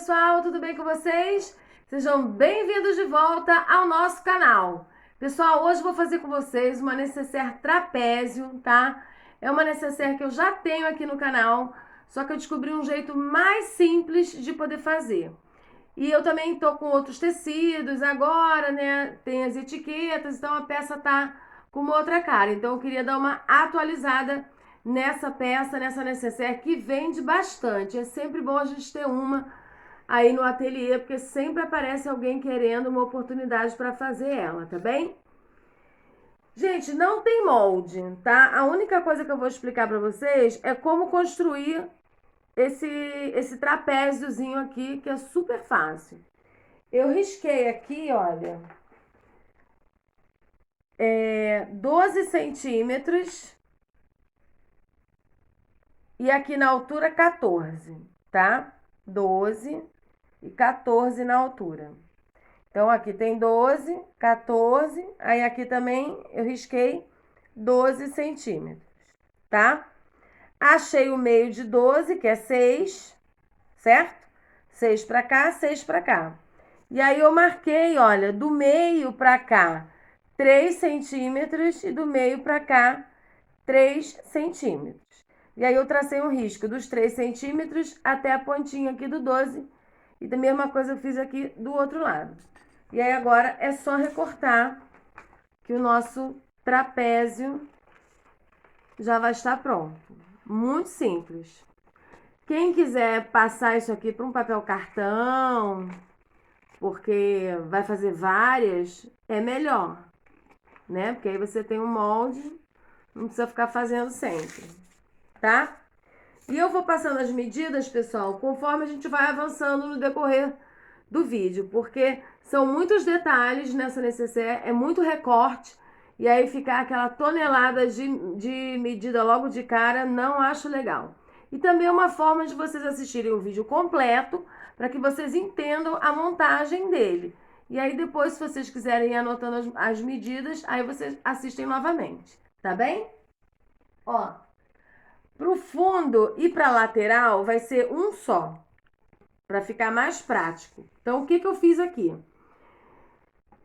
pessoal, tudo bem com vocês? Sejam bem-vindos de volta ao nosso canal. Pessoal, hoje eu vou fazer com vocês uma necessaire trapézio, tá? É uma necessaire que eu já tenho aqui no canal, só que eu descobri um jeito mais simples de poder fazer. E eu também tô com outros tecidos agora, né? Tem as etiquetas, então a peça tá com uma outra cara. Então eu queria dar uma atualizada nessa peça, nessa necessaire que vende bastante. É sempre bom a gente ter uma aí no ateliê, porque sempre aparece alguém querendo uma oportunidade para fazer ela, tá bem? Gente, não tem molde, tá? A única coisa que eu vou explicar para vocês é como construir esse trapéziozinho aqui, que é super fácil. Eu risquei aqui, olha, 12 centímetros e aqui na altura 14, tá? 12 e 14 na altura. Então, aqui tem 12, 14, aí aqui também eu risquei 12 centímetros, tá? Achei o meio de 12, que é 6, certo? 6 para cá, 6 para cá. E aí eu marquei, olha, do meio para cá 3 centímetros e do meio para cá 3 centímetros. E aí eu tracei um risco dos 3 centímetros até a pontinha aqui do 12. E da mesma coisa eu fiz aqui do outro lado. E aí agora é só recortar que o nosso trapézio já vai estar pronto. Muito simples. Quem quiser passar isso aqui para um papel cartão, porque vai fazer várias, é melhor, né? Porque aí você tem um molde, não precisa ficar fazendo sempre, tá? E eu vou passando as medidas, pessoal, conforme a gente vai avançando no decorrer do vídeo, porque são muitos detalhes nessa necessaire, é muito recorte, e aí ficar aquela tonelada de medida logo de cara, não acho legal. E também é uma forma de vocês assistirem o vídeo completo, para que vocês entendam a montagem dele. E aí depois, se vocês quiserem ir anotando as medidas, aí vocês assistem novamente, tá bem? Ó, pro fundo e pra lateral vai ser um só, para ficar mais prático. Então, o que eu fiz aqui?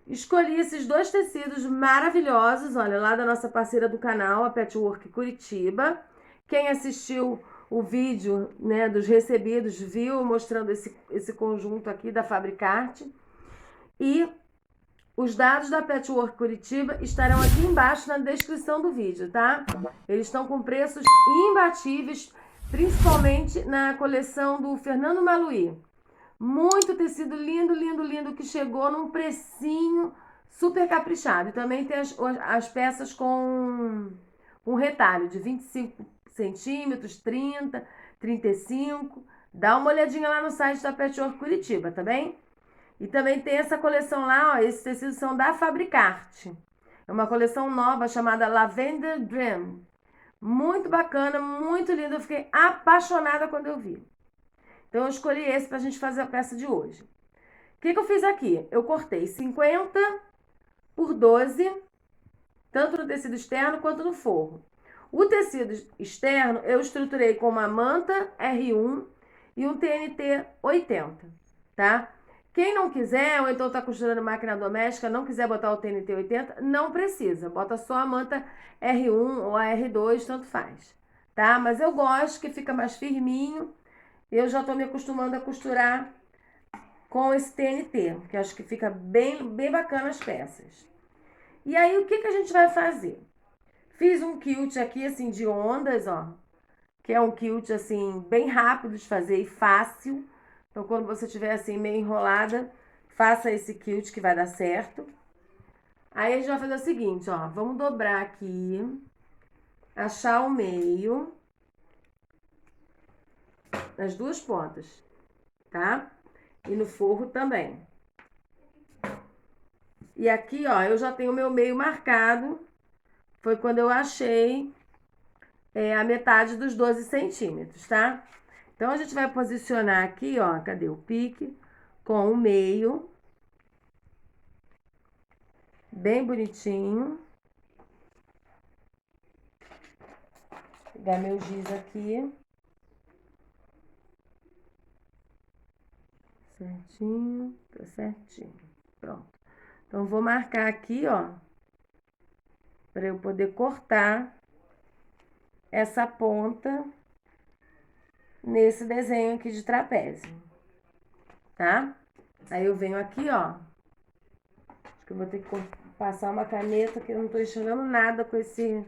Escolhi esses dois tecidos maravilhosos, olha, lá da nossa parceira do canal, a Patchwork Curitiba. Quem assistiu o vídeo, né, dos recebidos viu mostrando esse conjunto aqui da Fabricarte. E os dados da Patchwork Curitiba estarão aqui embaixo na descrição do vídeo, tá? Eles estão com preços imbatíveis, principalmente na coleção do Fernando Maluí. Muito tecido lindo, lindo, lindo, que chegou num precinho super caprichado. E também tem as peças com um retalho de 25 centímetros, 30, 35. Dá uma olhadinha lá no site da Patchwork Curitiba, tá bem? E também tem essa coleção lá, ó, esses tecidos são da Fabricarte. É uma coleção nova chamada Lavender Dream. Muito bacana, muito linda. Eu fiquei apaixonada quando eu vi. Então eu escolhi esse pra gente fazer a peça de hoje. O que eu fiz aqui? Eu cortei 50 por 12, tanto no tecido externo quanto no forro. O tecido externo eu estruturei com uma manta R1 e um TNT 80, tá? Quem não quiser, ou então tá costurando máquina doméstica, não quiser botar o TNT 80, não precisa. Bota só a manta R1 ou a R2, tanto faz, tá? Mas eu gosto que fica mais firminho. Eu já tô me acostumando a costurar com esse TNT, que acho que fica bem, bem bacana as peças. E aí, o que a gente vai fazer? Fiz um quilt aqui, assim, de ondas, ó. Que é um quilt, assim, bem rápido de fazer e fácil. Então, quando você estiver, assim, meio enrolada, faça esse quilt que vai dar certo. Aí, a gente vai fazer o seguinte, ó. Vamos dobrar aqui. Achar o meio. Nas duas pontas, tá? E no forro também. E aqui, ó, eu já tenho o meu meio marcado. Foi quando eu achei a metade dos 12 centímetros, tá? Então, a gente vai posicionar aqui, ó, cadê o pique? Com o meio. Bem bonitinho. Vou pegar meu giz aqui. certinho, tá certinho. Pronto. Então, vou marcar aqui, ó, para eu poder cortar essa ponta nesse desenho aqui de trapézio, tá? Aí eu venho aqui, ó. Acho que eu vou ter que passar uma caneta, que eu não tô enxergando nada com esse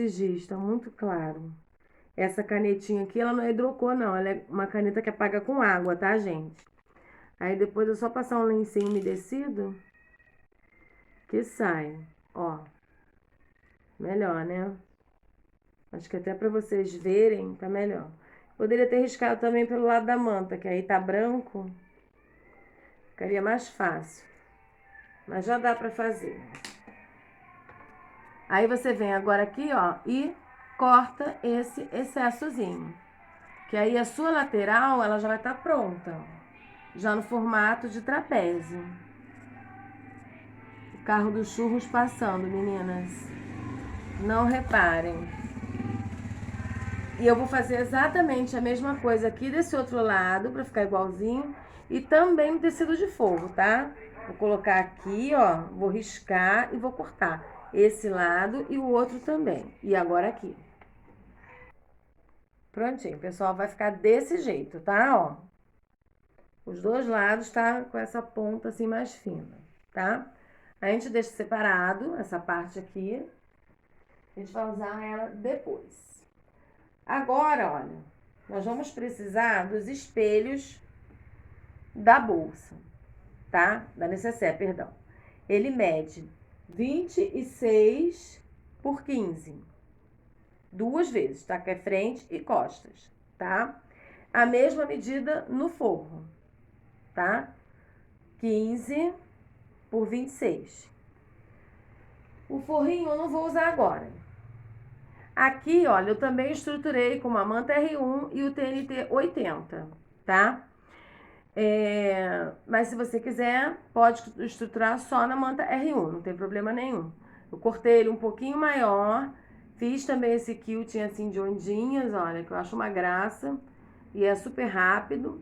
giz, tá muito claro. Essa canetinha aqui, ela não é hidrocor, não. Ela é uma caneta que apaga com água, tá, gente? Aí depois eu só passar um lencinho umedecido que sai, ó. Melhor, né? Acho que até pra vocês verem, tá melhor. Poderia ter riscado também pelo lado da manta, que aí tá branco. Ficaria mais fácil. Mas já dá pra fazer. Aí você vem agora aqui, ó, e corta esse excessozinho. Que aí a sua lateral, ela já vai estar pronta. Já no formato de trapézio. O carro dos churros passando, meninas. Não reparem. E eu vou fazer exatamente a mesma coisa aqui desse outro lado, pra ficar igualzinho. E também no tecido de forro, tá? Vou colocar aqui, ó, vou riscar e vou cortar esse lado e o outro também. E agora aqui. Prontinho, pessoal, vai ficar desse jeito, tá? Ó. Os dois lados tá com essa ponta assim mais fina, tá? A gente deixa separado essa parte aqui. A gente vai usar ela depois. Agora, olha, nós vamos precisar dos espelhos da bolsa, tá? Da necessaire, perdão. Ele mede 26 por 15. Duas vezes, tá? Que é frente e costas, tá? A mesma medida no forro, tá? 15 por 26. O forrinho eu não vou usar agora. Aqui, olha, eu também estruturei com uma manta R1 e o TNT 80, tá? Mas se você quiser, pode estruturar só na manta R1, não tem problema nenhum. Eu cortei ele um pouquinho maior, fiz também esse quilting assim de ondinhas, olha, que eu acho uma graça. E é super rápido.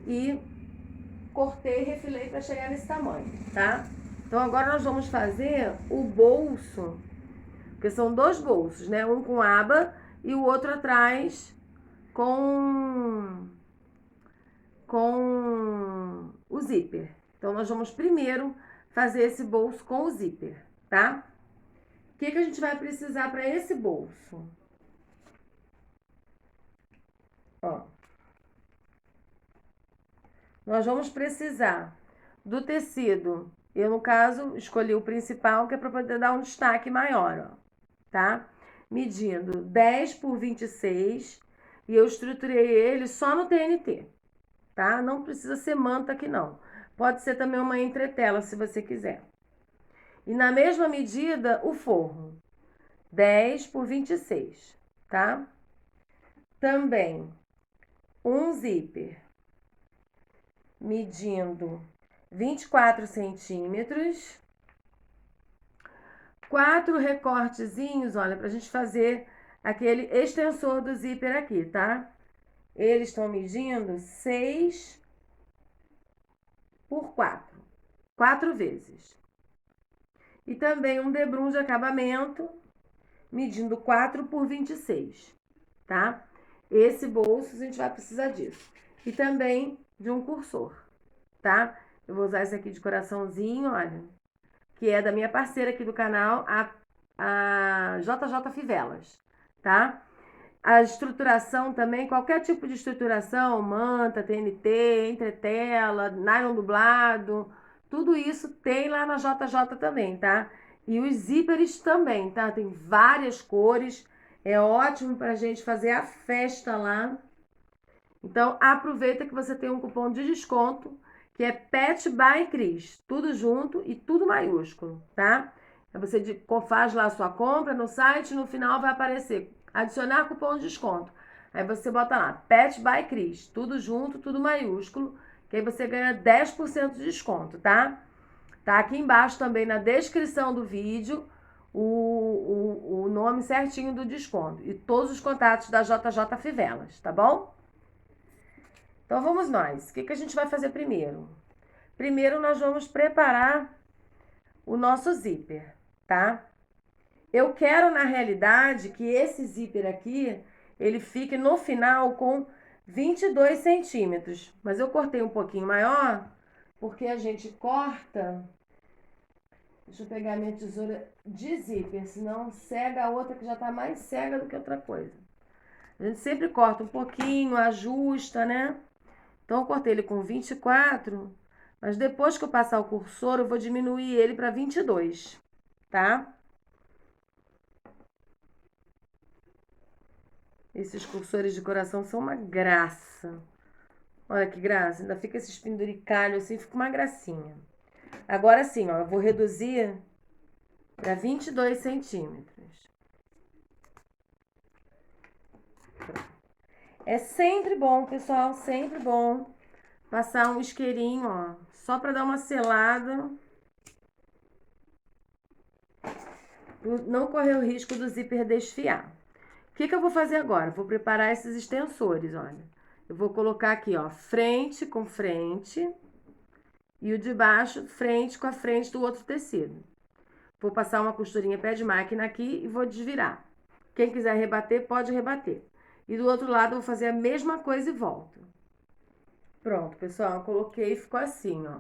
E cortei e refilei para chegar nesse tamanho, tá? Então agora nós vamos fazer o bolso, porque são dois bolsos, né? Um com aba e o outro atrás com o zíper. Então nós vamos primeiro fazer esse bolso com o zíper, tá? O que a gente vai precisar para esse bolso? Ó. Nós vamos precisar do tecido. Eu, no caso, escolhi o principal, que é para poder dar um destaque maior, ó, tá? Medindo 10 por 26 e eu estruturei ele só no TNT, tá? Não precisa ser manta aqui, não. Pode ser também uma entretela, se você quiser. E na mesma medida, o forro. 10 por 26, tá? Também um zíper medindo 24 centímetros. 4 recortezinhos, olha, pra gente fazer aquele extensor do zíper aqui, tá? Eles estão medindo 6 por 4. 4 vezes. E também um debrum de acabamento, medindo 4 por 26, tá? Esse bolso a gente vai precisar disso. E também de um cursor, tá? Eu vou usar esse aqui de coraçãozinho, olha, que é da minha parceira aqui do canal, a JJ Fivelas, tá? A estruturação também, qualquer tipo de estruturação, manta, TNT, entretela, nylon dublado, tudo isso tem lá na JJ também, tá? E os zíperes também, tá? Tem várias cores, é ótimo pra gente fazer a festa lá. Então, aproveita que você tem um cupom de desconto, que é Pet by Cris, tudo junto e tudo maiúsculo, tá? Aí você faz lá a sua compra no site, no final vai aparecer adicionar cupom de desconto. Aí você bota lá, Pet by Cris, tudo junto, tudo maiúsculo, que aí você ganha 10% de desconto, tá? Tá aqui embaixo também na descrição do vídeo o nome certinho do desconto e todos os contatos da JJ Fivelas, tá bom? Então vamos nós. O que que a gente vai fazer primeiro? Primeiro nós vamos preparar o nosso zíper, tá? Eu quero, na realidade, que esse zíper aqui, ele fique no final com 22 centímetros. Mas eu cortei um pouquinho maior, porque a gente corta... Deixa eu pegar minha tesoura de zíper, senão cega a outra que já tá mais cega do que outra coisa. A gente sempre corta um pouquinho, ajusta, né? Então eu cortei ele com 24, mas depois que eu passar o cursor, eu vou diminuir ele para 22, tá? Esses cursores de coração são uma graça. Olha que graça, ainda fica esses penduricalhos assim, fica uma gracinha. Agora sim, ó, eu vou reduzir para 22 centímetros. É sempre bom, pessoal, sempre bom passar um isqueirinho, ó, só para dar uma selada. Não correr o risco do zíper desfiar. O que que eu vou fazer agora? Vou preparar esses extensores, olha. Eu vou colocar aqui, ó, frente com frente e o de baixo, frente com a frente do outro tecido. Vou passar uma costurinha pé de máquina aqui e vou desvirar. Quem quiser rebater, pode rebater. E do outro lado, eu vou fazer a mesma coisa e volto. Pronto, pessoal, eu coloquei e ficou assim, ó.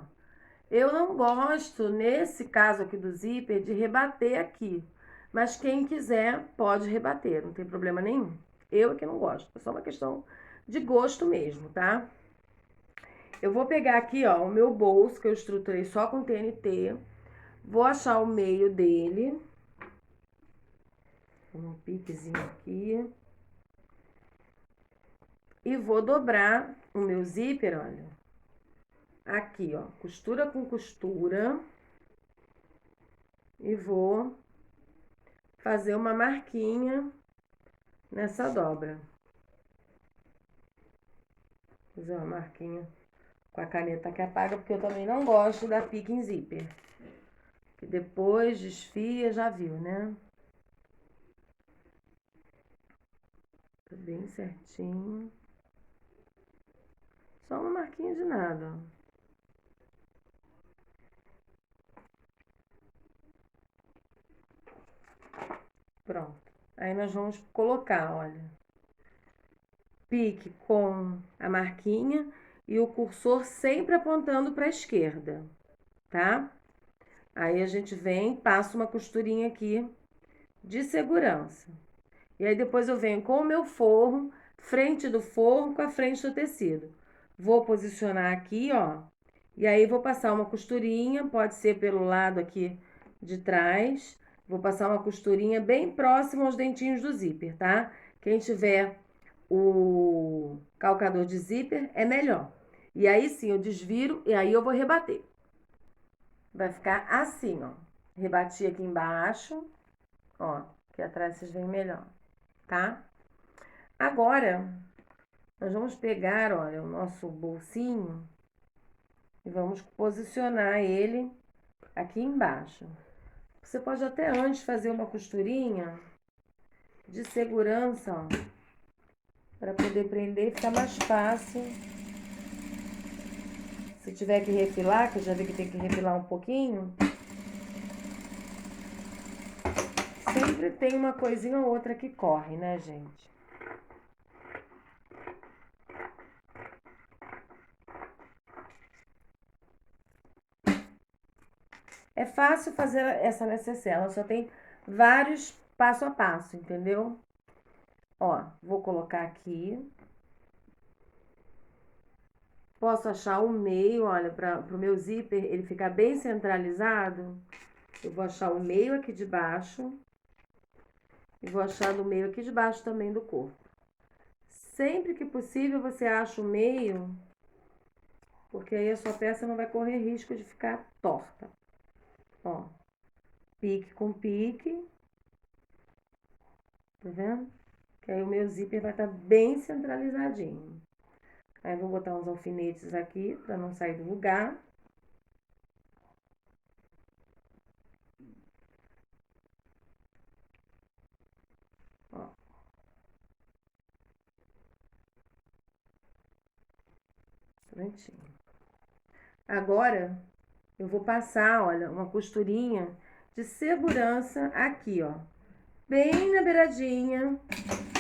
Eu não gosto, nesse caso aqui do zíper, de rebater aqui. Mas quem quiser pode rebater, não tem problema nenhum. Eu é que não gosto, é só uma questão de gosto mesmo, tá? Eu vou pegar aqui, ó, o meu bolso, que eu estruturei só com TNT. Vou achar o meio dele. Um piquezinho aqui. E vou dobrar o meu zíper, olha. Aqui, ó, costura com costura. E vou fazer uma marquinha nessa dobra. Fazer uma marquinha com a caneta que apaga, porque eu também não gosto da pique em zíper. Que depois desfia, já viu, né? Tá bem certinho. Só uma marquinha de nada, ó. Pronto. Aí nós vamos colocar, olha, pique com a marquinha e o cursor sempre apontando para a esquerda, tá? Aí a gente vem, passa uma costurinha aqui de segurança. E aí depois eu venho com o meu forro, frente do forro com a frente do tecido. Vou posicionar aqui, ó. E aí vou passar uma costurinha, pode ser pelo lado aqui de trás. Vou passar uma costurinha bem próximo aos dentinhos do zíper, tá? Quem tiver o calcador de zíper é melhor. E aí sim eu desviro e aí eu vou rebater. Vai ficar assim, ó. Rebati aqui embaixo, ó. Aqui atrás vocês veem melhor, tá? Agora, nós vamos pegar, olha, o nosso bolsinho e vamos posicionar ele aqui embaixo. Você pode até antes fazer uma costurinha de segurança, ó, para poder prender e ficar mais fácil. Se tiver que refilar, que eu já vi que tem que refilar um pouquinho, sempre tem uma coisinha ou outra que corre, né, gente? É fácil fazer essa necessaire, ela só tem vários passo a passo, entendeu? Ó, vou colocar aqui. Posso achar o meio, olha, para o meu zíper ele ficar bem centralizado. Eu vou achar o meio aqui de baixo. E vou achar no meio aqui de baixo também do corpo. Sempre que possível você acha o meio, porque aí a sua peça não vai correr risco de ficar torta. Ó, pique com pique. Tá vendo? Que aí o meu zíper vai estar bem centralizadinho. Aí eu vou botar uns alfinetes aqui para não sair do lugar. Ó. Prontinho. Agora, eu vou passar, olha, uma costurinha de segurança aqui, ó. Bem na beiradinha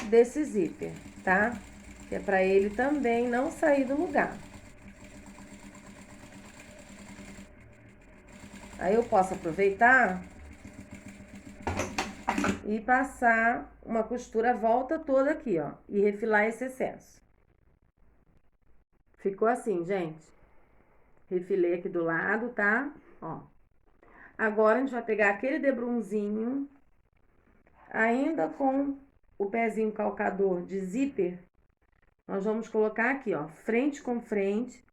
desse zíper, tá? Que é pra ele também não sair do lugar. Aí eu posso aproveitar e passar uma costura a volta toda aqui, ó. E refilar esse excesso. Ficou assim, gente. Refilei aqui do lado, tá? Ó. Agora, a gente vai pegar aquele debrunzinho, ainda com o pezinho calcador de zíper. Nós vamos colocar aqui, ó, frente com frente,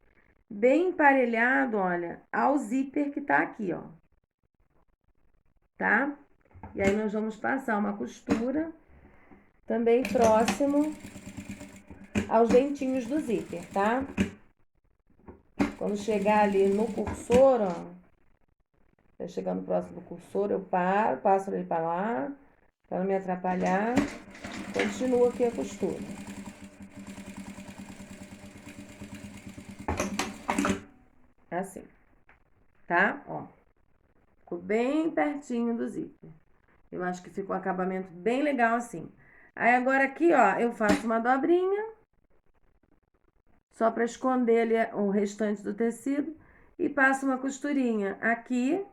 bem emparelhado, olha, ao zíper que tá aqui, ó. Tá? E aí, nós vamos passar uma costura também próximo aos dentinhos do zíper, tá? Quando chegar ali no cursor, ó, vai chegando próximo do cursor, eu paro, passo ele para lá, para não me atrapalhar, continuo aqui a costura. Assim, tá? Ó, ficou bem pertinho do zíper. Eu acho que ficou um acabamento bem legal assim. Aí agora aqui, ó, eu faço uma dobrinha, só para esconder ali o restante do tecido, e passo uma costurinha aqui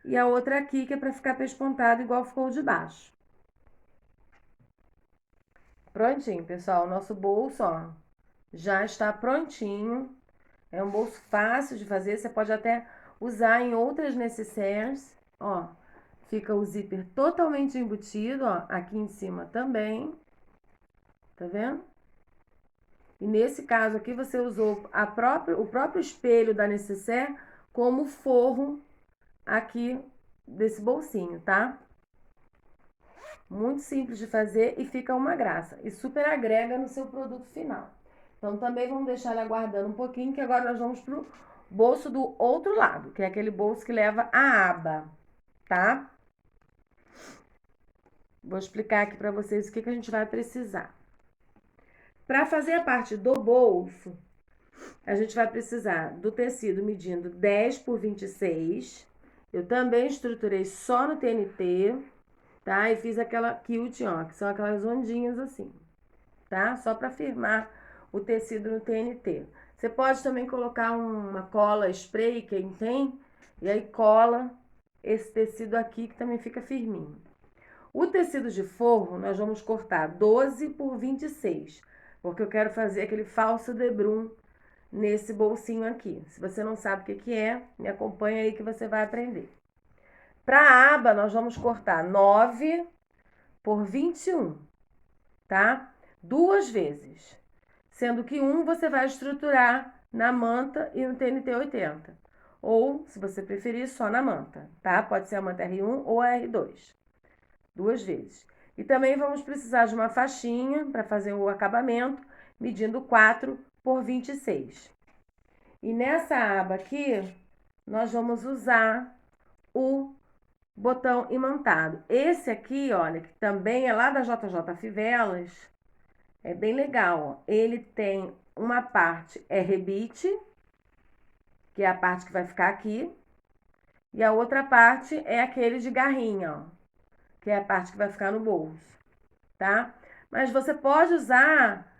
e a outra aqui, que é para ficar pespontado igual ficou o de baixo. Prontinho, pessoal, o nosso bolso, ó, já está prontinho. É um bolso fácil de fazer, você pode até usar em outras nécessaires, ó. Fica o zíper totalmente embutido, ó, aqui em cima também. Tá vendo? E nesse caso aqui, você usou o próprio espelho da nécessaire como forro aqui desse bolsinho, tá? Muito simples de fazer e fica uma graça. E super agrega no seu produto final. Então, também vamos deixar ele aguardando um pouquinho, que agora nós vamos pro bolso do outro lado, que é aquele bolso que leva a aba, tá? Vou explicar aqui para vocês o que a gente vai precisar. Para fazer a parte do bolso, a gente vai precisar do tecido medindo 10 por 26. Eu também estruturei só no TNT, tá? E fiz aquela quilt, ó, que são aquelas ondinhas assim, tá? Só para firmar o tecido no TNT. Você pode também colocar uma cola spray, quem tem, e aí cola esse tecido aqui que também fica firminho. O tecido de forro, nós vamos cortar 12 por 26, porque eu quero fazer aquele falso debrum nesse bolsinho aqui. Se você não sabe o que é, me acompanha aí que você vai aprender. Para a aba, nós vamos cortar 9 por 21, tá? 2 vezes. Sendo que um você vai estruturar na manta e no TNT 80. Ou, se você preferir, só na manta, tá? Pode ser a manta R1 ou a R2. 2 vezes. E também vamos precisar de uma faixinha para fazer o acabamento, medindo 4 por 26. E nessa aba aqui, nós vamos usar o botão imantado. Esse aqui, olha, que também é lá da JJ Fivelas, é bem legal, ó. Ele tem uma parte é rebite, que é a parte que vai ficar aqui, e a outra parte é aquele de garrinha, ó, que é a parte que vai ficar no bolso, tá? Mas você pode usar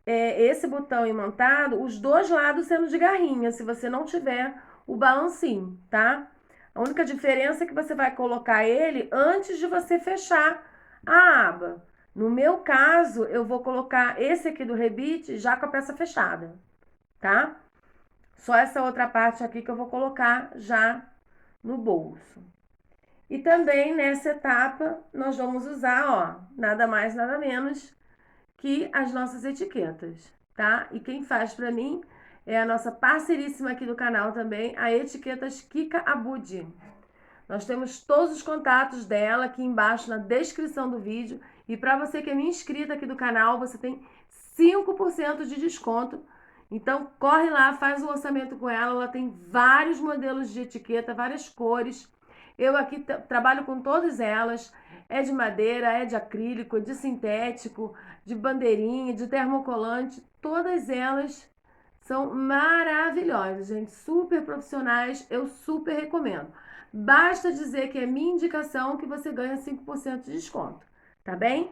esse botão imantado, os dois lados sendo de garrinha, se você não tiver o balancinho, tá? A única diferença é que você vai colocar ele antes de você fechar a aba. No meu caso, eu vou colocar esse aqui do rebite já com a peça fechada, tá? Só essa outra parte aqui que eu vou colocar já no bolso. E também nessa etapa, nós vamos usar, ó, nada mais, nada menos que as nossas etiquetas, tá? E quem faz pra mim é a nossa parceiríssima aqui do canal também, a Etiquetas Kika Abudi. Nós temos todos os contatos dela aqui embaixo na descrição do vídeo. E para você que é minha inscrita aqui do canal, você tem 5% de desconto. Então, corre lá, faz um orçamento com ela. Ela tem vários modelos de etiqueta, várias cores. Eu aqui trabalho com todas elas. É de madeira, é de acrílico, de sintético, de bandeirinha, de termocolante. Todas elas São maravilhosos, gente, super profissionais, eu super recomendo. Basta dizer que é minha indicação que você ganha 5% de desconto, tá bem?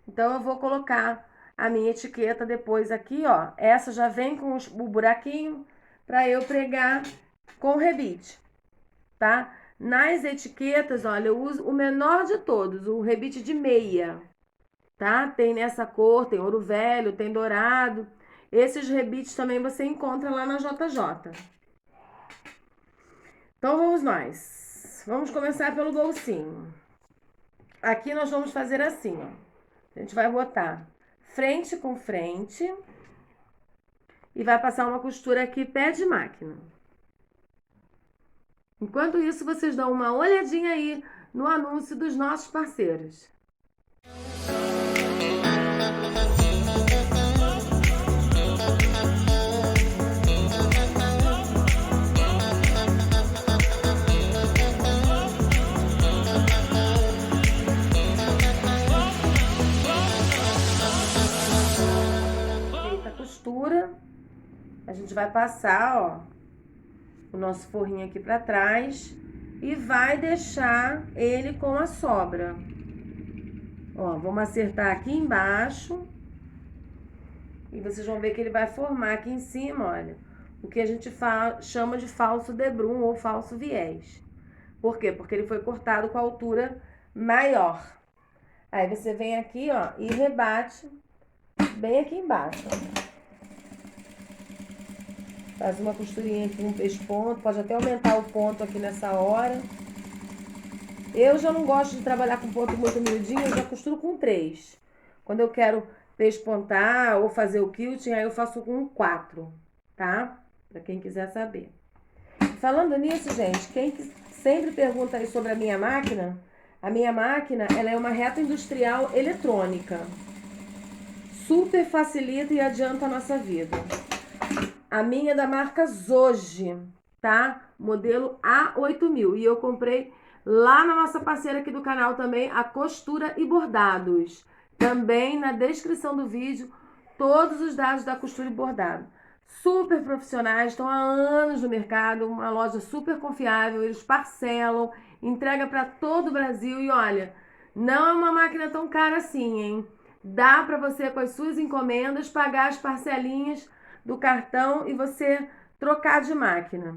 Então eu vou colocar a minha etiqueta depois aqui, ó. Essa já vem com o buraquinho para eu pregar com rebite, tá? Nas etiquetas, olha, eu uso o menor de todos, o rebite de meia, tá? Tem nessa cor, tem ouro velho, tem dourado. Esses rebites também você encontra lá na JJ. Então vamos nós. Vamos começar pelo bolsinho. Aqui nós vamos fazer assim, ó. A gente vai botar frente com frente e vai passar uma costura aqui pé de máquina. Enquanto isso, vocês dão uma olhadinha aí no anúncio dos nossos parceiros. Feita a costura, a gente vai passar, ó, o nosso forrinho aqui para trás e vai deixar ele com a sobra. Ó, vamos acertar aqui embaixo e vocês vão ver que ele vai formar aqui em cima, olha, o que a gente chama de falso debrum ou falso viés. Por quê? Porque ele foi cortado com a altura maior. Aí você vem aqui, ó, e rebate bem aqui embaixo. Faz uma costurinha aqui, um pesponto, pode até aumentar o ponto aqui nessa hora. Eu já não gosto de trabalhar com ponto muito miudinho, eu já costuro com 3. Quando eu quero pespontar ou fazer o quilting, aí eu faço com 4, tá? Pra quem quiser saber. Falando nisso, gente, quem sempre pergunta aí sobre a minha máquina ela é uma reta industrial eletrônica. Super facilita e adianta a nossa vida. A minha é da marca Zoji, tá? Modelo A8000. E eu comprei lá na nossa parceira aqui do canal também, a Costura e Bordados. Também na descrição do vídeo, todos os dados da costura e bordado. Super profissionais, estão há anos no mercado, uma loja super confiável, eles parcelam, entrega para todo o Brasil e olha, não é uma máquina tão cara assim, hein? Dá para você com as suas encomendas pagar as parcelinhas do cartão e você trocar de máquina.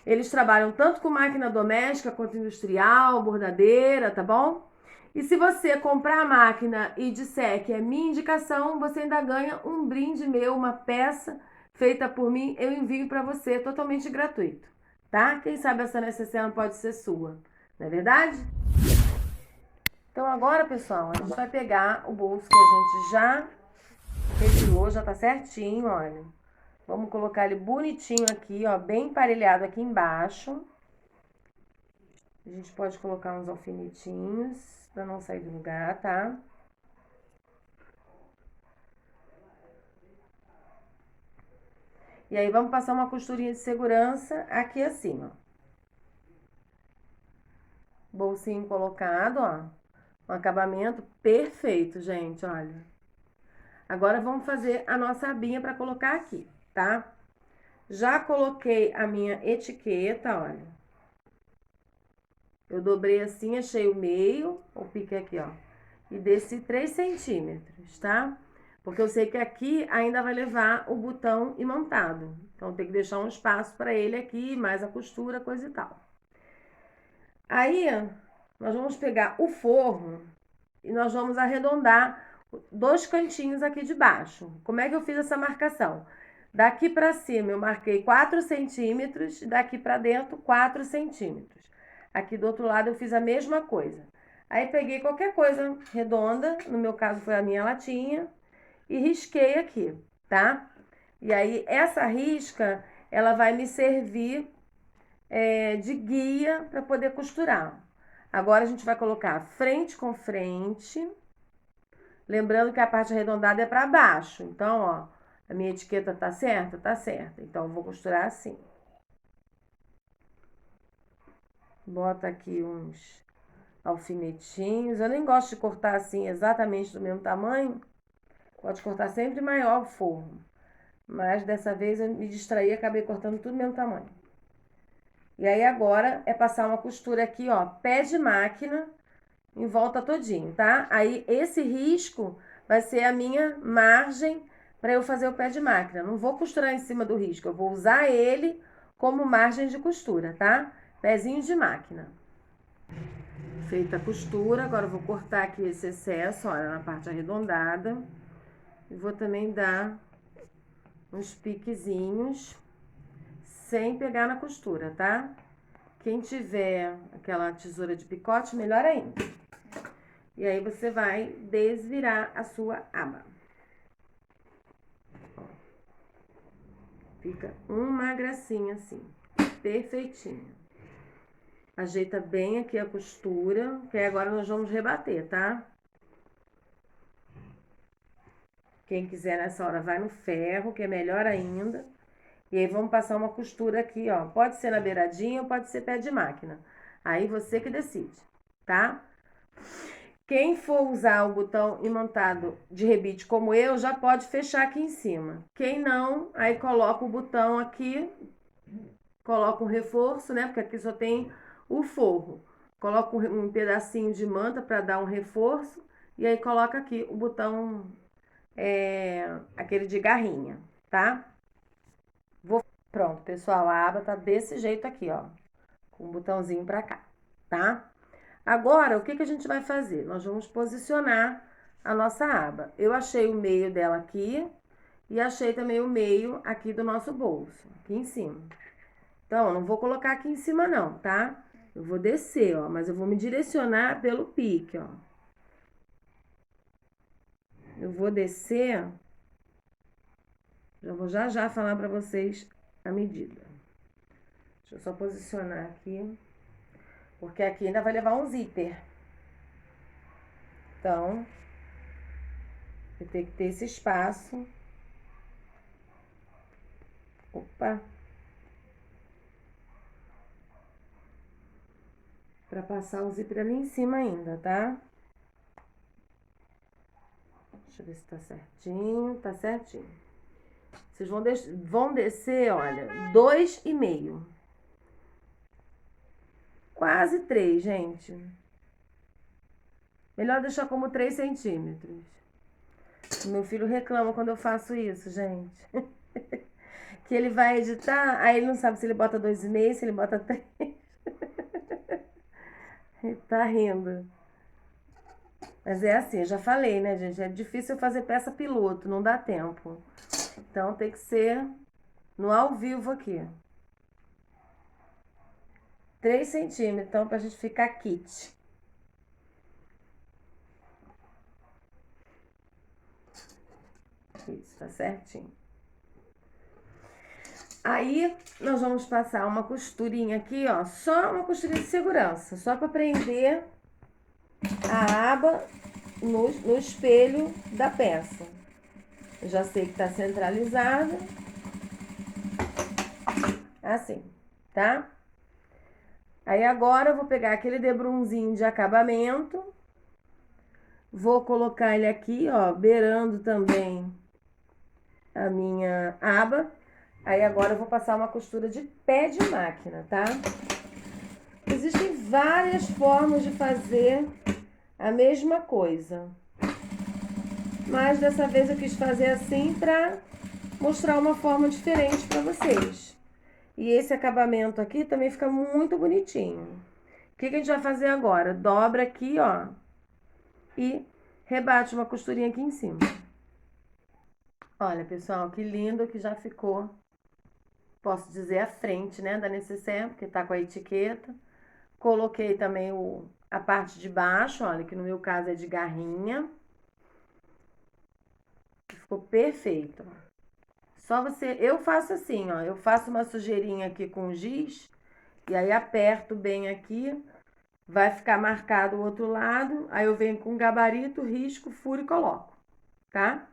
Eles trabalham tanto com máquina doméstica quanto industrial, bordadeira, tá bom? E se você comprar a máquina e disser que é minha indicação, você ainda ganha um brinde meu, uma peça feita por mim, eu envio para você totalmente gratuito, tá? Quem sabe essa necessaire pode ser sua, não é verdade? Então agora, pessoal, a gente vai pegar o bolso que a gente já retirou, já tá certinho, olha. Vamos colocar ele bonitinho aqui, ó, bem emparelhado aqui embaixo. A gente pode colocar uns alfinetinhos para não sair do lugar, tá? E aí vamos passar uma costurinha de segurança aqui acima. Bolsinho colocado, ó. Um acabamento perfeito, gente, olha. Agora vamos fazer a nossa abinha para colocar aqui, tá? Já coloquei a minha etiqueta, olha. Eu dobrei assim, achei o meio, o pique aqui, ó. E desci 3 centímetros, tá? Porque eu sei que aqui ainda vai levar o botão imantado. Então, tem que deixar um espaço para ele aqui, mais a costura, coisa e tal. Aí, nós vamos pegar o forro e nós vamos arredondar 2 cantinhos aqui de baixo. Como é que eu fiz essa marcação? Daqui para cima eu marquei 4 centímetros, daqui para dentro 4 centímetros. Aqui do outro lado eu fiz a mesma coisa. Aí peguei qualquer coisa redonda, no meu caso foi a minha latinha, e risquei aqui, tá? E aí essa risca, ela vai me servir de guia para poder costurar. Agora a gente vai colocar frente com frente, lembrando que a parte arredondada é para baixo. Então, ó, a minha etiqueta tá certa? Tá certa. Então, eu vou costurar assim. Bota aqui uns alfinetinhos. Eu nem gosto de cortar assim exatamente do mesmo tamanho. Pode cortar sempre maior o forro. Mas dessa vez eu me distraí e acabei cortando tudo do mesmo tamanho. E aí agora é passar uma costura aqui, ó, pé de máquina, em volta todinho, tá? Aí esse risco vai ser a minha margem para eu fazer o pé de máquina. Não vou costurar em cima do risco, eu vou usar ele como margem de costura, tá? Pezinho de máquina. Feita a costura, agora eu vou cortar aqui esse excesso, olha, na parte arredondada. E vou também dar uns piquezinhos, sem pegar na costura, tá? Quem tiver aquela tesoura de picote, melhor ainda. E aí você vai desvirar a sua aba. Fica uma gracinha assim, perfeitinho. Ajeita bem aqui a costura, que agora nós vamos rebater, tá? Quem quiser nessa hora vai no ferro, que é melhor ainda. E aí vamos passar uma costura aqui, ó. Pode ser na beiradinha ou pode ser pé de máquina. Aí você que decide, tá? Quem for usar o botão imantado de rebite como eu, já pode fechar aqui em cima. Quem não, aí coloca o botão aqui, coloca um reforço, né? Porque aqui só tem o forro. Coloca um pedacinho de manta para dar um reforço. E aí coloca aqui o botão, aquele de garrinha, tá? Pronto, pessoal, a aba tá desse jeito aqui, ó. Com o botãozinho pra cá, tá? Agora, o que que a gente vai fazer? Nós vamos posicionar a nossa aba. Eu achei o meio dela aqui e achei também o meio aqui do nosso bolso, aqui em cima. Então, eu não vou colocar aqui em cima não, tá? Eu vou descer, ó, mas eu vou me direcionar pelo pique, ó. Eu vou descer, vou já falar pra vocês a medida. Deixa eu só posicionar aqui, porque aqui ainda vai levar um zíper. Então, eu tenho que ter esse espaço. Opa! Pra passar o zíper ali em cima ainda, tá? Deixa eu ver se tá certinho. Tá certinho. Vocês vão descer, olha, 2,5. Quase 3, gente. Melhor deixar como 3 centímetros. Meu filho reclama quando eu faço isso, gente. Que ele vai editar, aí ele não sabe se ele bota 2,5, se ele bota 3. Ele tá rindo. Mas é assim, eu já falei, né, gente? É difícil fazer peça piloto, não dá tempo. Então tem que ser no ao vivo aqui. 3 centímetros, então, pra gente ficar kit. Isso, tá certinho. Aí, nós vamos passar uma costurinha aqui, ó. Só uma costurinha de segurança. Só pra prender a aba no espelho da peça. Eu já sei que tá centralizada. Assim, tá? Aí agora eu vou pegar aquele debrunzinho de acabamento. Vou colocar ele aqui, ó, beirando também a minha aba. Aí agora eu vou passar uma costura de pé de máquina, tá? Existem várias formas de fazer a mesma coisa. Mas dessa vez eu quis fazer assim pra mostrar uma forma diferente pra vocês. E esse acabamento aqui também fica muito bonitinho. O que que a gente vai fazer agora? Dobra aqui, ó, e rebate uma costurinha aqui em cima. Olha, pessoal, que lindo que já ficou. Posso dizer a frente, né, da necessaire, porque tá com a etiqueta. Coloquei também a parte de baixo, olha, que no meu caso é de garrinha. Ficou perfeito. Só você... Eu faço assim, ó, eu faço uma sujeirinha aqui com giz, e aí aperto bem aqui, vai ficar marcado o outro lado, aí eu venho com gabarito, risco, furo e coloco, tá?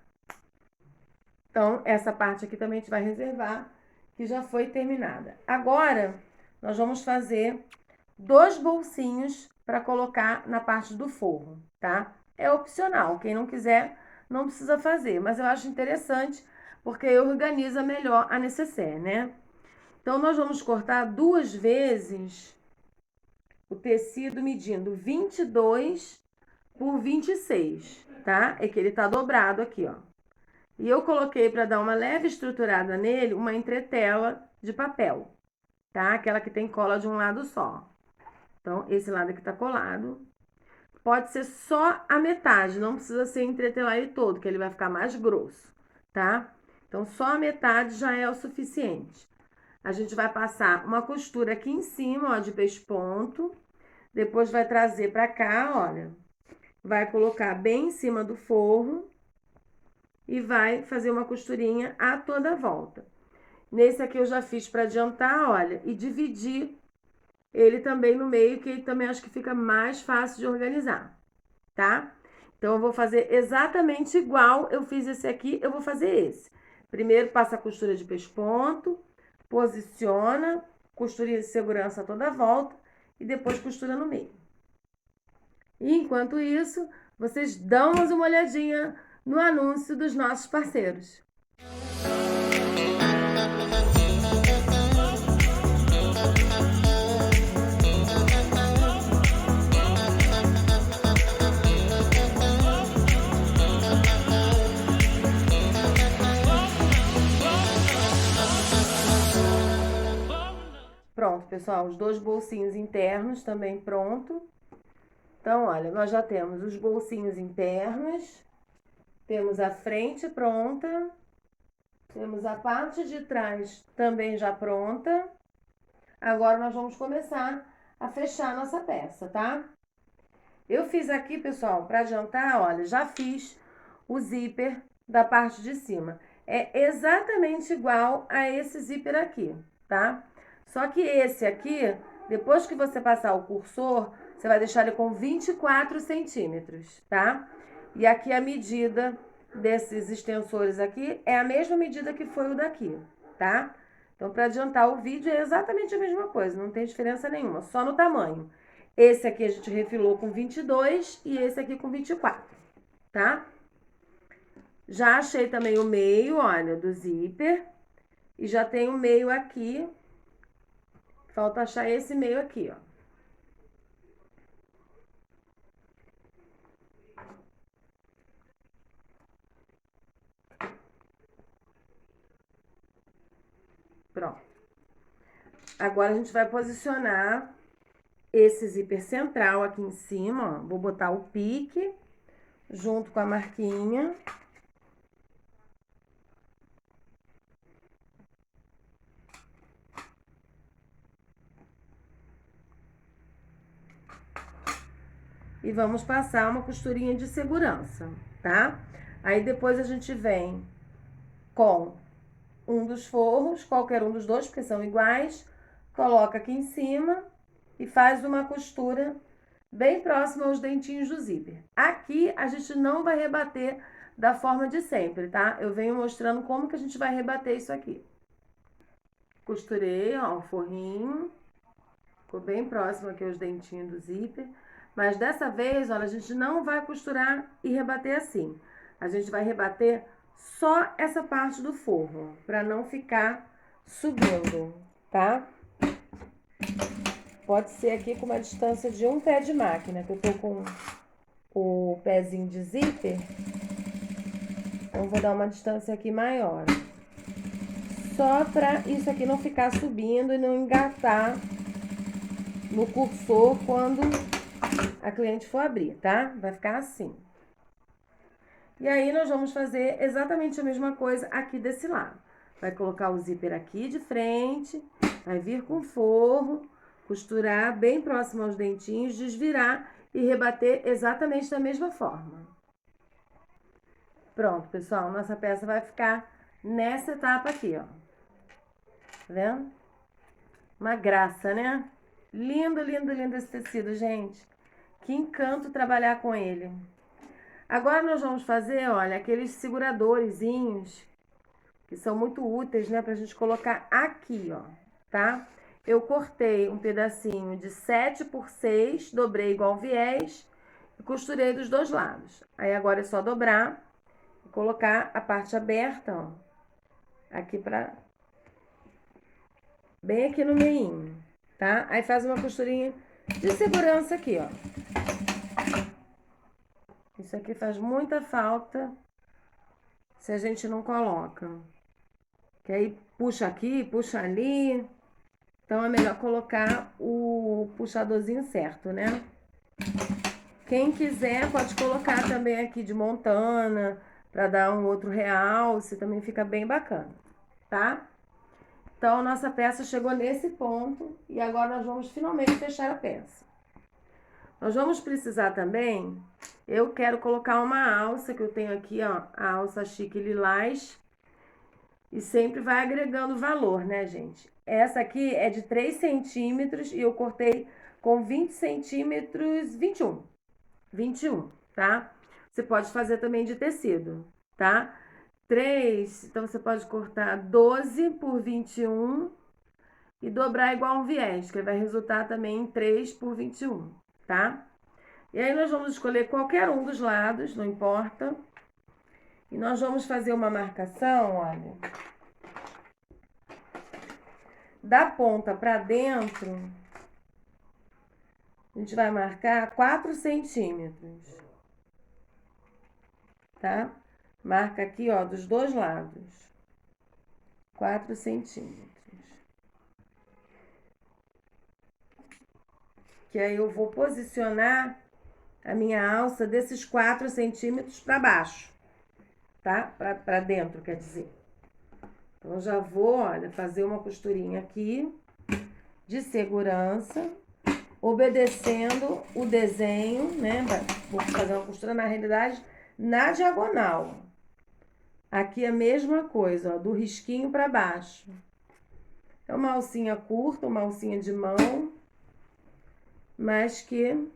Então, essa parte aqui também a gente vai reservar, que já foi terminada. Agora, nós vamos fazer 2 bolsinhos para colocar na parte do forro, tá? É opcional, quem não quiser não precisa fazer, mas eu acho interessante porque aí organiza melhor a nécessaire, né? Então, nós vamos cortar 2 vezes o tecido medindo 22 por 26, tá? É que ele tá dobrado aqui, ó. E eu coloquei para dar uma leve estruturada nele, uma entretela de papel, tá? Aquela que tem cola de um lado só. Então, esse lado aqui tá colado. Pode ser só a metade, não precisa ser entretelar ele todo, que ele vai ficar mais grosso, tá? Então, só a metade já é o suficiente. A gente vai passar uma costura aqui em cima, ó, de pesponto. Depois vai trazer pra cá, olha. Vai colocar bem em cima do forro e vai fazer uma costurinha a toda volta. Nesse aqui eu já fiz para adiantar, olha, e dividir ele também no meio, que ele também acho que fica mais fácil de organizar, tá? Então, eu vou fazer exatamente igual eu fiz esse aqui, eu vou fazer esse. Primeiro, passa a costura de pesponto, posiciona, costurinha de segurança a toda volta e depois costura no meio. E enquanto isso, vocês dão uma olhadinha no anúncio dos nossos parceiros. Pronto, pessoal, os 2 bolsinhos internos também pronto. Então, olha, nós já temos os bolsinhos internos, temos a frente pronta, temos a parte de trás também já pronta. Agora, nós vamos começar a fechar a nossa peça, tá? Eu fiz aqui, pessoal, para adiantar, olha, já fiz o zíper da parte de cima. É exatamente igual a esse zíper aqui, tá? Só que esse aqui, depois que você passar o cursor, você vai deixar ele com 24 centímetros, tá? E aqui a medida desses extensores aqui é a mesma medida que foi o daqui, tá? Então, para adiantar o vídeo, é exatamente a mesma coisa, não tem diferença nenhuma, só no tamanho. Esse aqui a gente refilou com 22 e esse aqui com 24, tá? Já achei também o meio, olha, do zíper. E já tem o meio aqui. Falta achar esse meio aqui, ó. Pronto. Agora a gente vai posicionar esse zíper central aqui em cima, ó. Vou botar o pique junto com a marquinha. E vamos passar uma costurinha de segurança, tá? Aí depois a gente vem com um dos forros, qualquer um dos dois, porque são iguais, coloca aqui em cima e faz uma costura bem próxima aos dentinhos do zíper. Aqui a gente não vai rebater da forma de sempre, tá? Eu venho mostrando como que a gente vai rebater isso aqui. Costurei, ó, o forrinho. Ficou bem próximo aqui aos dentinhos do zíper. Mas dessa vez, olha, a gente não vai costurar e rebater assim. A gente vai rebater só essa parte do forro, para não ficar subindo, tá? Pode ser aqui com uma distância de um pé de máquina, que eu tô com o pezinho de zíper. Então, vou dar uma distância aqui maior. Só para isso aqui não ficar subindo e não engatar no cursor quando a cliente for abrir, tá? Vai ficar assim. E aí, nós vamos fazer exatamente a mesma coisa aqui desse lado. Vai colocar o zíper aqui de frente, vai vir com forro, costurar bem próximo aos dentinhos, desvirar e rebater exatamente da mesma forma. Pronto, pessoal, nossa peça vai ficar nessa etapa aqui, ó. Tá vendo? Uma graça, né? Lindo, lindo, lindo esse tecido, gente. Que encanto trabalhar com ele. Agora nós vamos fazer, olha, aqueles seguradorezinhos que são muito úteis, né, pra gente colocar aqui, ó, tá? Eu cortei um pedacinho de 7 por 6, dobrei igual viés e costurei dos dois lados. Aí agora é só dobrar e colocar a parte aberta, ó, aqui pra... bem aqui no meinho, tá? Aí faz uma costurinha de segurança aqui, ó. Isso aqui faz muita falta se a gente não coloca. Que aí puxa aqui, puxa ali. Então é melhor colocar o puxadorzinho certo, né? Quem quiser pode colocar também aqui de montana para dar um outro realce, também fica bem bacana, tá? Então, nossa peça chegou nesse ponto e agora nós vamos finalmente fechar a peça. Nós vamos precisar também, eu quero colocar uma alça que eu tenho aqui, ó, a alça chique lilás, e sempre vai agregando valor, né, gente? Essa aqui é de 3 centímetros e eu cortei com 20 centímetros, 21, tá? Você pode fazer também de tecido, tá? 3, então você pode cortar 12 por 21 e dobrar igual um viés, que vai resultar também em 3 por 21, tá? E aí nós vamos escolher qualquer um dos lados, não importa. E nós vamos fazer uma marcação, olha, da ponta para dentro, a gente vai marcar 4 centímetros, tá? Marca aqui, ó, dos dois lados, 4 centímetros. Que aí eu vou posicionar a minha alça desses 4 centímetros para baixo, tá? Para dentro, quer dizer. Então, eu já vou, olha, fazer uma costurinha aqui de segurança, obedecendo o desenho, né? Vou fazer uma costura, na realidade, na diagonal. Aqui a mesma coisa, ó, do risquinho para baixo. É uma alcinha curta, uma alcinha de mão, mas que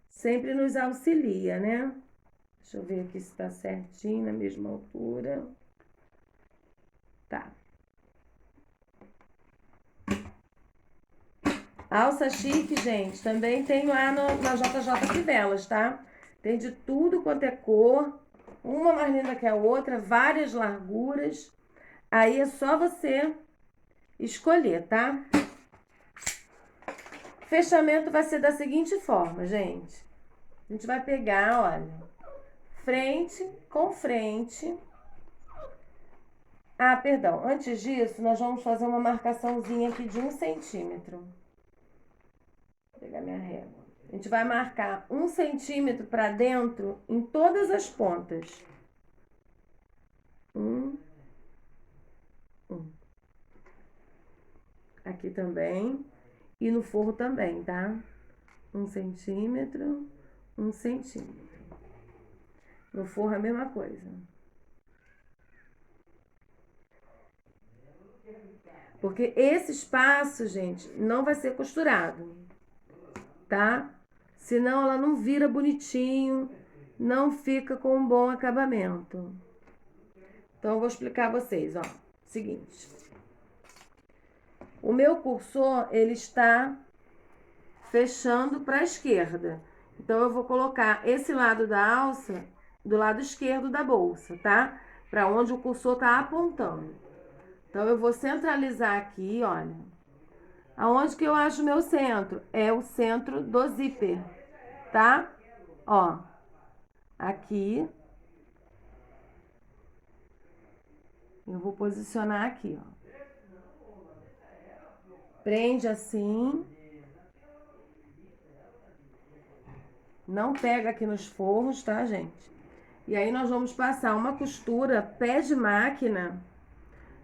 sempre nos auxilia, né? Deixa eu ver aqui se tá certinho, na mesma altura. Tá. Alça chique, gente, também tem lá na JJ Fivelas, tá? Tem de tudo quanto é cor, uma mais linda que a outra, várias larguras. Aí é só você escolher, tá? Fechamento vai ser da seguinte forma, gente. A gente vai pegar, olha, frente com frente. Ah, perdão, antes disso, nós vamos fazer uma marcaçãozinha aqui de 1 centímetro. Vou pegar minha régua. A gente vai marcar 1 centímetro para dentro em todas as pontas. 1. Aqui também. E no forro também, tá? 1 centímetro, 1 centímetro. No forro é a mesma coisa. Porque esse espaço, gente, não vai ser costurado, tá? Senão ela não vira bonitinho, não fica com um bom acabamento. Então, eu vou explicar a vocês, ó. Seguinte. O meu cursor, ele está fechando para a esquerda. Então, eu vou colocar esse lado da alça do lado esquerdo da bolsa, tá? Para onde o cursor tá apontando. Então, eu vou centralizar aqui, olha. Aonde que eu acho o meu centro? É o centro do zíper, tá? Ó, aqui. Eu vou posicionar aqui, ó. Prende assim. Não pega aqui nos forros, tá, gente? E aí nós vamos passar uma costura pé de máquina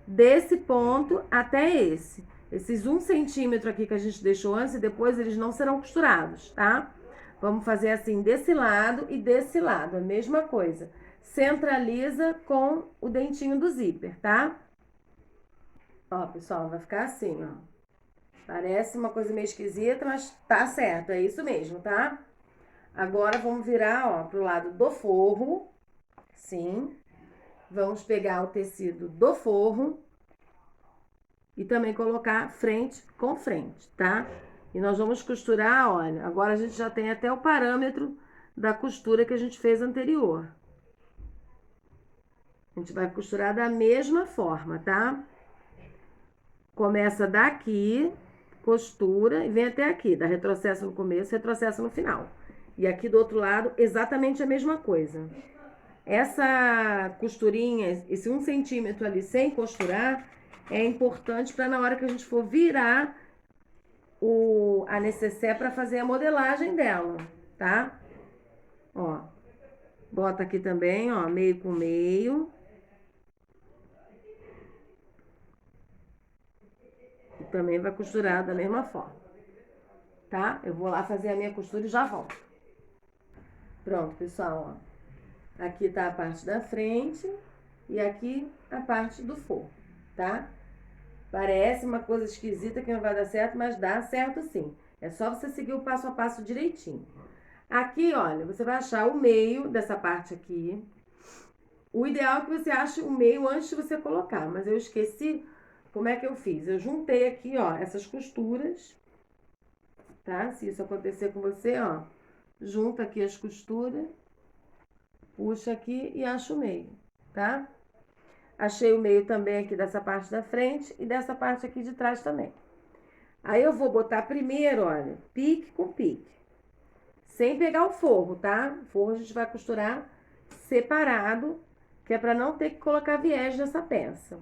desse ponto até esse. Esses 1 centímetro aqui que a gente deixou antes e depois eles não serão costurados, tá? Vamos fazer assim desse lado e desse lado, a mesma coisa. Centraliza com o dentinho do zíper, tá? Ó, pessoal, vai ficar assim, ó. Parece uma coisa meio esquisita, mas tá certo, é isso mesmo, tá? Agora vamos virar, ó, pro lado do forro, sim. Vamos pegar o tecido do forro e também colocar frente com frente, tá? E nós vamos costurar, olha, agora a gente já tem até o parâmetro da costura que a gente fez anterior. A gente vai costurar da mesma forma, tá? Começa daqui, costura e vem até aqui. Dá retrocesso no começo, retrocesso no final. E aqui do outro lado, exatamente a mesma coisa. Essa costurinha, esse 1 centímetro ali sem costurar, é importante para na hora que a gente for virar a necessaire para fazer a modelagem dela, tá? Ó, bota aqui também, ó, meio com meio. E também vai costurar da mesma forma, tá? Eu vou lá fazer a minha costura e já volto. Pronto, pessoal, ó. Aqui tá a parte da frente e aqui a parte do forro, tá? Parece uma coisa esquisita que não vai dar certo, mas dá certo sim. É só você seguir o passo a passo direitinho. Aqui, olha, você vai achar o meio dessa parte aqui. O ideal é que você ache o meio antes de você colocar, mas eu esqueci como é que eu fiz. Eu juntei aqui, ó, essas costuras, tá? Se isso acontecer com você, ó, junta aqui as costuras, puxa aqui e acha o meio, tá? Achei o meio também aqui dessa parte da frente e dessa parte aqui de trás também. Aí eu vou botar primeiro, olha, pique com pique. Sem pegar o forro, tá? O forro a gente vai costurar separado, que é para não ter que colocar viés nessa peça.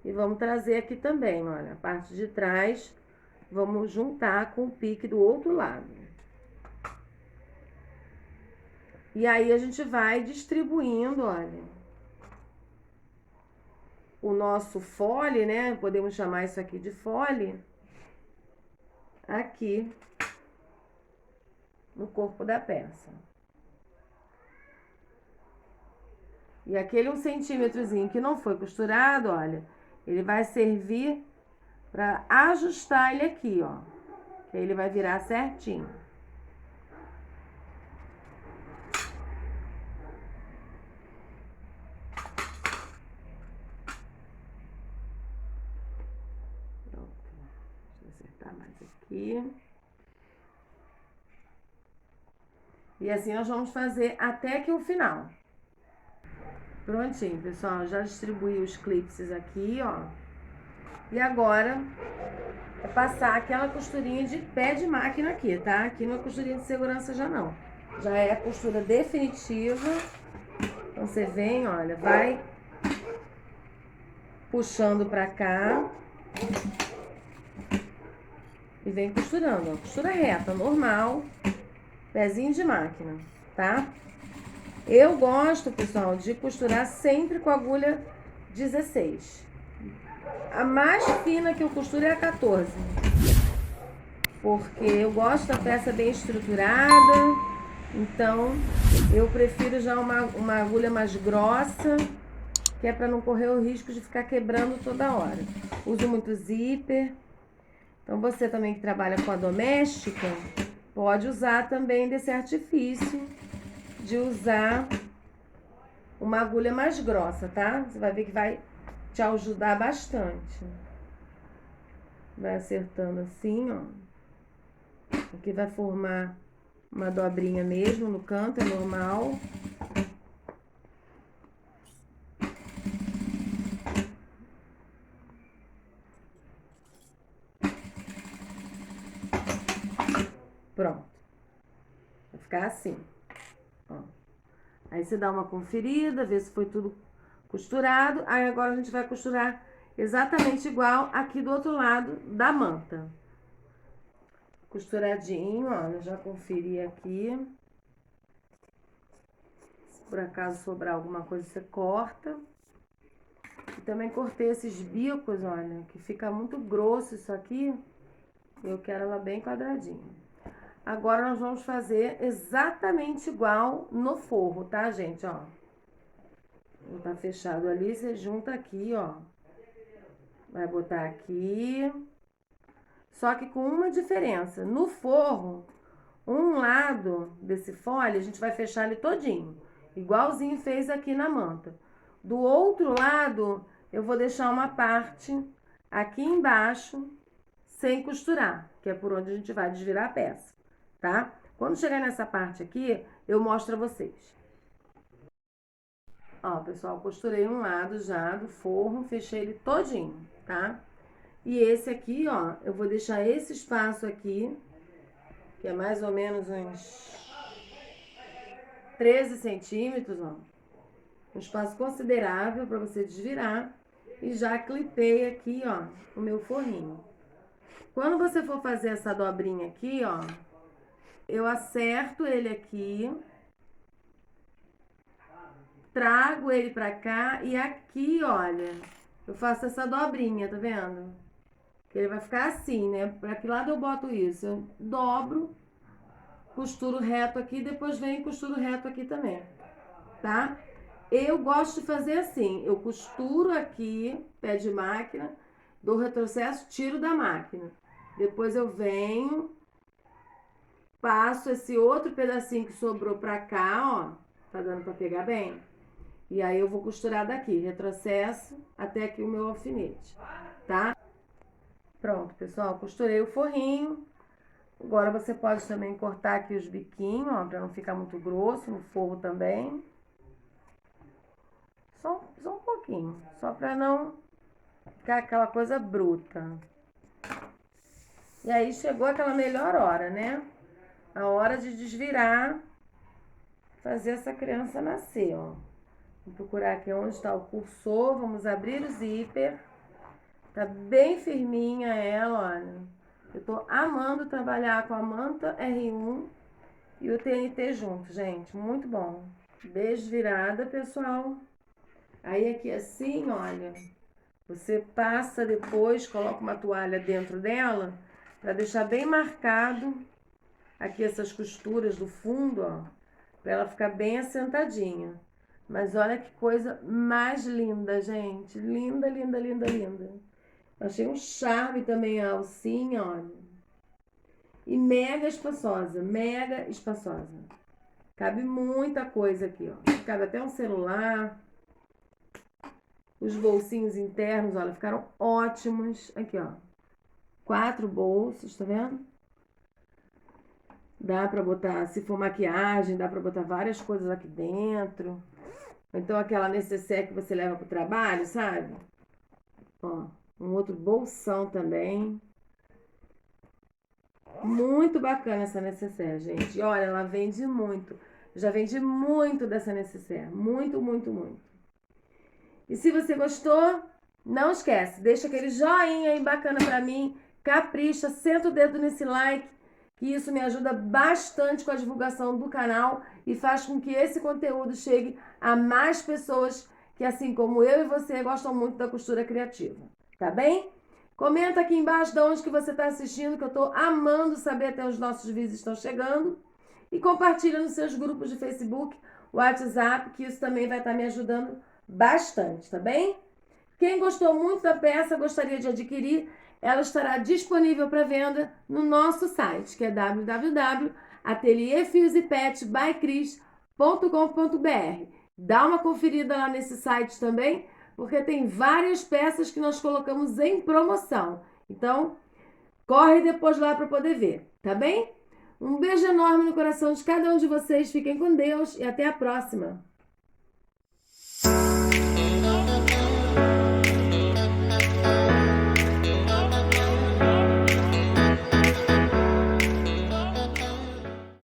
E vamos trazer aqui também, olha, a parte de trás, vamos juntar com o pique do outro lado. E aí a gente vai distribuindo, olha, o nosso fole, né? Podemos chamar isso aqui de fole, aqui no corpo da peça. E aquele 1 centímetrozinho que não foi costurado, olha, ele vai servir para ajustar ele aqui, ó. Que aí ele vai virar certinho. Pronto. Deixa eu acertar mais aqui. E assim nós vamos fazer até que o final. Prontinho, pessoal. Já distribuí os clipes aqui, ó. E agora é passar aquela costurinha de pé de máquina aqui, tá? Aqui não é costurinha de segurança já não. Já é a costura definitiva. Então você vem, olha, vai puxando pra cá. E vem costurando, ó. Costura reta, normal. Pezinho de máquina, tá? Eu gosto, pessoal, de costurar sempre com agulha 16. A mais fina que eu costuro é a 14. Porque eu gosto da peça bem estruturada. Então, eu prefiro já uma agulha mais grossa, que é para não correr o risco de ficar quebrando toda hora. Uso muito zíper. Então, você também que trabalha com a doméstica, pode usar também desse artifício de usar uma agulha mais grossa, tá? Você vai ver que vai te ajudar bastante. Vai acertando assim, ó. Aqui vai formar uma dobrinha mesmo no canto, é normal. Pronto. Vai ficar assim, ó. Aí você dá uma conferida, vê se foi tudo costurado. Aí agora a gente vai costurar exatamente igual aqui do outro lado da manta. Costuradinho, olha, já conferi aqui. Se por acaso sobrar alguma coisa, você corta. E também cortei esses bicos, olha, que fica muito grosso isso aqui. Eu quero ela bem quadradinha. Agora nós vamos fazer exatamente igual no forro, tá, gente? Ó. Vou tá fechado ali, você junta aqui, ó. Vai botar aqui. Só que com uma diferença. No forro, um lado desse fole, a gente vai fechar ele todinho. Igualzinho fez aqui na manta. Do outro lado, eu vou deixar uma parte aqui embaixo, sem costurar. Que é por onde a gente vai desvirar a peça, tá? Quando chegar nessa parte aqui, eu mostro a vocês. Ó, pessoal, costurei um lado já do forro, fechei ele todinho, tá? E esse aqui, ó, eu vou deixar esse espaço aqui, que é mais ou menos uns 13 centímetros, ó. Um espaço considerável para você desvirar. E já clipei aqui, ó, o meu forrinho. Quando você for fazer essa dobrinha aqui, ó, eu acerto ele aqui, trago ele pra cá e aqui, olha, eu faço essa dobrinha, tá vendo? Que ele vai ficar assim, né? Pra que lado eu boto isso? Eu dobro, costuro reto aqui, depois venho e costuro reto aqui também, tá? Eu gosto de fazer assim, eu costuro aqui, pé de máquina, dou retrocesso, tiro da máquina. Depois eu venho, passo esse outro pedacinho que sobrou pra cá, ó, tá dando pra pegar bem? E aí eu vou costurar daqui, retrocesso até aqui o meu alfinete, tá? Pronto, pessoal, costurei o forrinho. Agora você pode também cortar aqui os biquinhos, ó, pra não ficar muito grosso, no forro também. Só um pouquinho, só pra não ficar aquela coisa bruta. E aí chegou aquela melhor hora, né? A hora de desvirar, fazer essa criança nascer, ó. Vou procurar aqui onde está o cursor, vamos abrir o zíper. Tá bem firminha ela, olha. Eu tô amando trabalhar com a manta R1 e o TNT junto, gente. Muito bom. Beijo virada, pessoal. Aí aqui assim, olha, você passa depois, coloca uma toalha dentro dela, para deixar bem marcado aqui essas costuras do fundo, ó, para ela ficar bem assentadinha. Mas olha que coisa mais linda, gente. Linda, linda, linda, linda. Achei um charme também a alcinha, olha. E mega espaçosa, mega espaçosa. Cabe muita coisa aqui, ó. Cabe até um celular. Os bolsinhos internos, olha, ficaram ótimos. Aqui, ó. 4 bolsos, tá vendo? Dá pra botar, se for maquiagem, dá pra botar várias coisas aqui dentro. Então, aquela necessaire que você leva pro trabalho, sabe? Ó, um outro bolsão também. Muito bacana essa necessaire, gente. E olha, ela vende muito. Já vendi muito dessa necessaire. Muito, muito, muito. E se você gostou, não esquece, deixa aquele joinha aí bacana pra mim, capricha, senta o dedo nesse like, que isso me ajuda bastante com a divulgação do canal e faz com que esse conteúdo chegue a mais pessoas que, assim como eu e você, gostam muito da costura criativa, tá bem? Comenta aqui embaixo de onde que você está assistindo, que eu tô amando saber até os nossos vídeos estão chegando. E compartilha nos seus grupos de Facebook, WhatsApp, que isso também vai estar me ajudando bastante, tá bem? Quem gostou muito da peça, gostaria de adquirir, ela estará disponível para venda no nosso site, que é www.atelierfiosepetbycris.com.br. Dá uma conferida lá nesse site também, porque tem várias peças que nós colocamos em promoção. Então, corre depois lá para poder ver, tá bem? Um beijo enorme no coração de cada um de vocês, fiquem com Deus e até a próxima!